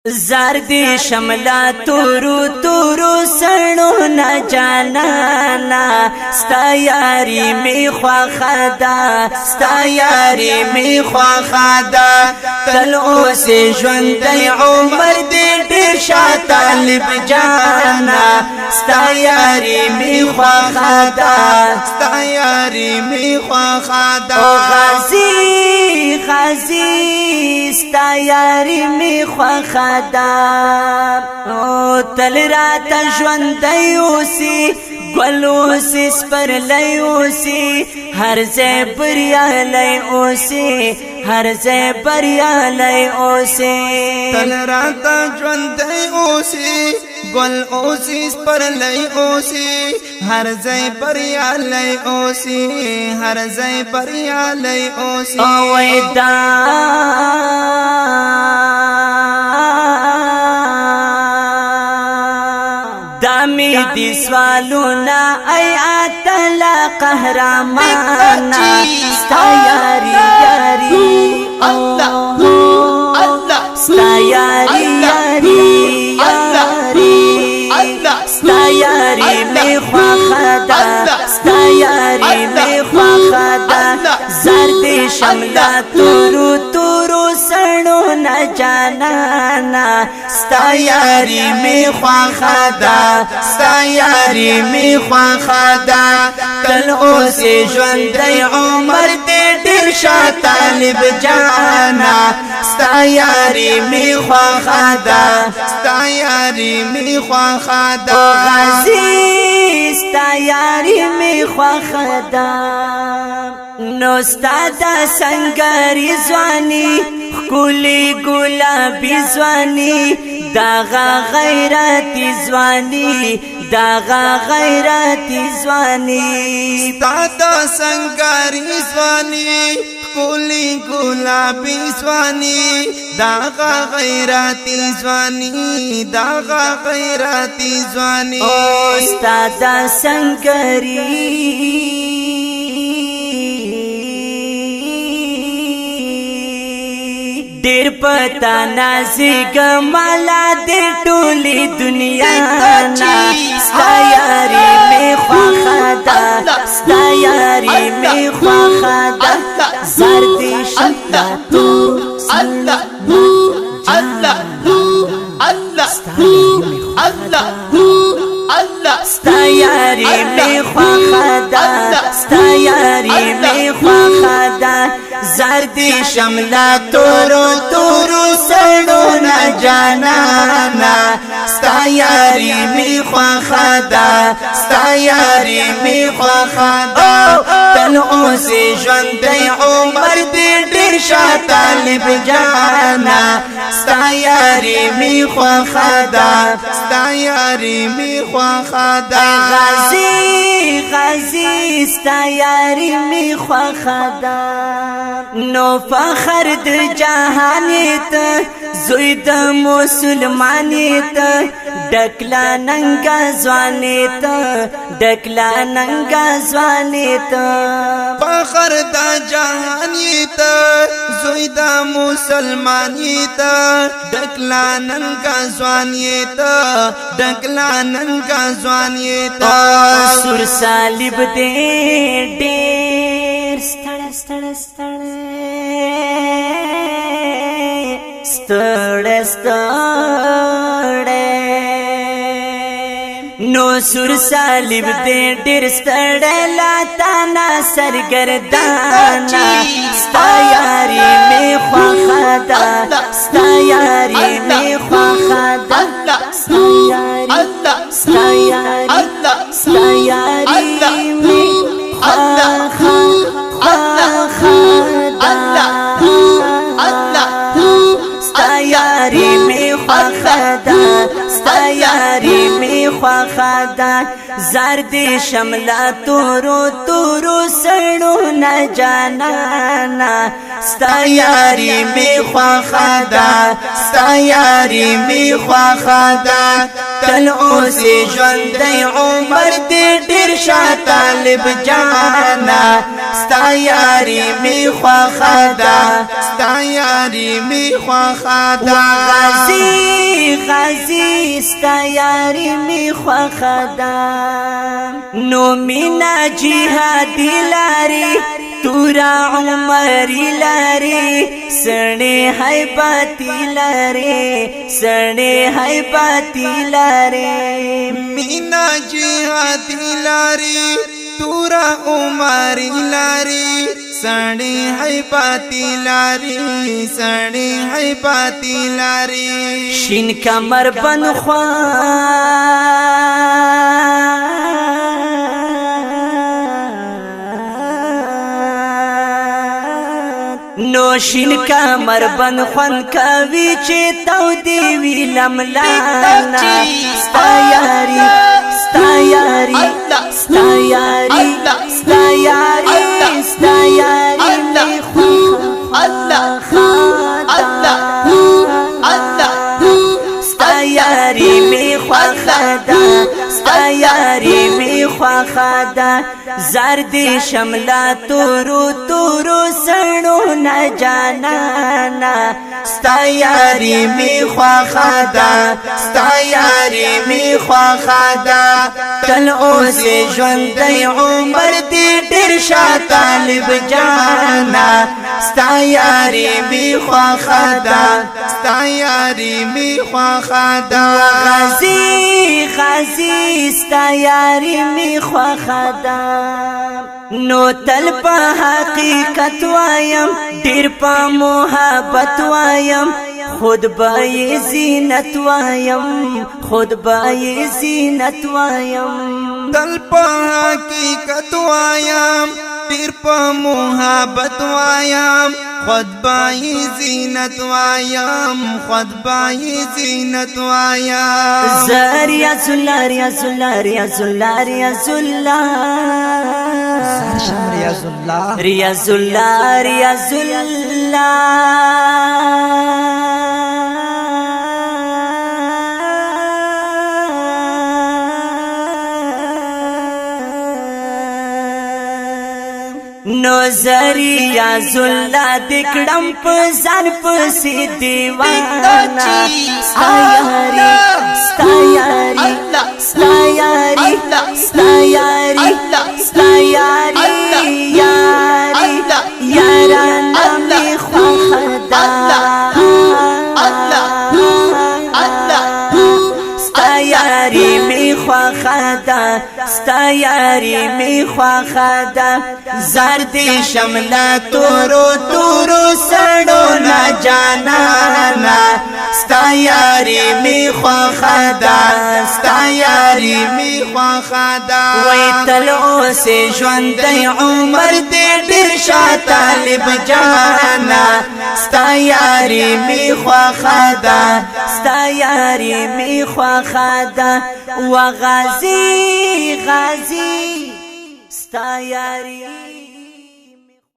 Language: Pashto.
زردی شملا تورو تورو سنو نا جانانا ستا یاری می خواخدا ستا یاری می خواخدا تل اوس ژوندۍ عمر دې ډېر شاه طالب جانا ستا یاری می خواخدا ستا یاری می خواخدا غازی غازی ستا یاری می خواخدا او تل رات ژوندۍ اوسې ګل اوسې سپرلی اوسې هر ځای بریالی اوسې هر ځای بریالی اوسې تل رات ژوندۍ اوسې ګل اوسې سپرلی اوسې هر ځای بریالی اوسې هر ځای بریالی اوسې او ویدا دامی دی سوالونا ای آتلا قهرمانا ستا یاری یاری ستا یاری یاری یاری ستا یاری می خواخدا ستا یاری می خواخدا زرد شملا تورو تورو سنو نا جانانا ستا یاری می خواخدا ستا یاری می خواخدا تل اوس ژوندۍ عمر دې ډېر شاه طالب جانا ستا یاری می خواخدا ستا یاری می خواخدا غازی ستا یاری می خواخدا نو ستا دا سنگاری ځواني ښکلي ګلابي ځواني داغه غیرتي ځواني داغه غیرتي ځواني ستا دا سنگاری ځواني ښکلي ګلابي ځواني داغه غیرتي ځواني داغه غیرتي ځواني او ستا دا سنگاری ډېر پتا نازګ مالا دې ټولي دنیا نا ستا یاري می خواخدا ستا یاري می خواخدا زردی شملا تو الله الله الله الله الله ستا یاری می خواخدا ستا یاری می خواخدا زردی شملا تورو تورو سنو نا جانانا ستا یاری می خواخدا ستا یاری می خواخدا تل اوس ژوندۍ عمر دې ډېر شاه طالب جانا ستا یاری می خواخدا ستا یاری می خواخدا غازی غازی ستا یاری می خواخدا نو فخر د جهانیت زوی د مسلمانیت ډکلا ننګا ځوانیت ډکلا ننګا ځوانیت فخر د جهانیت زوی د مسلمانیت ډکلا ننګا ځوانیت ډکلا ننګا ځوانیت سور صلیب دې ډېر ستړ ستړ ستړ ستړ ستړ نو سور صلیب دې ډېر ستړ لاتا نا سرګردانا ستا یاري می خواخدا ستا یاري می خواخدا ستا یاري ستا یاري ستا یاري می خواخدا ستا یاري می خواخدا ستا یاري می خواخدا زردی شملا تورو تورو سنو نا جانانا ستا یاری می خواخدا ستا یاری می خواخدا تل اوس ژوندۍ عمر دې ډېر شاه طالب جانا ستا یاری می خواخدا ستا یاری می خواخدا غازی ستا یاری می خوخدا نو مینا جهادی لاری تورا عمری لاری سړی حیباتی لاری سړی حیباتی لاری مینا جهادی لاری تورا عمری لاری سړی حیباتی لاری سړی حیباتی لاری شین کمر بن نو شین کمر بن خون کوي چې تو دی وی لملانا ستا یاری ستا یاری ستا یاری ستا یاری ستا یاری می خو الله ستا یاری می خوخدا ستا یاری می خوخدا زرد شملا تورو تورو سړو نه جانانا ستا یاری می خوخدا ستا یاری می خوخدا تل اوس ژوند عمر دې ډېر شا طالب جانا ستا یاری می خوخدا ستا یاری می خوخدا غازی غازی ستا یاری می خوخدا نو تل په حقیقت وایم ډیر په محبت وایم خود بای زینت وایم خود بای زینت وایم تل په حقیقت وایم ډیر په محبت وایم خود بای زینت وایم خود بای زینت وایم زریا زلا ریا زلا ریا زلا ریا زلا ریاض الله ریا زلا ریا زلا نو زریا زلا دکړم په ځان پسې دیوانا ستا یاری ستا یاری ستا یاری ستا یاری ستا یاری یاری یارانا می خوخدا ستا یاری می خوخدا ستا یاری می خوخدا زرد شملا تورو تورو سړو نه جانانا ستا یاری می خوخدا ستا یاری می خوخدا وای تل اوس ژوند عمر دې ډېر شا طالب جانا ستا یاری می خوخدا ستا یاری می خوخدا و غازی غازی ستا یاری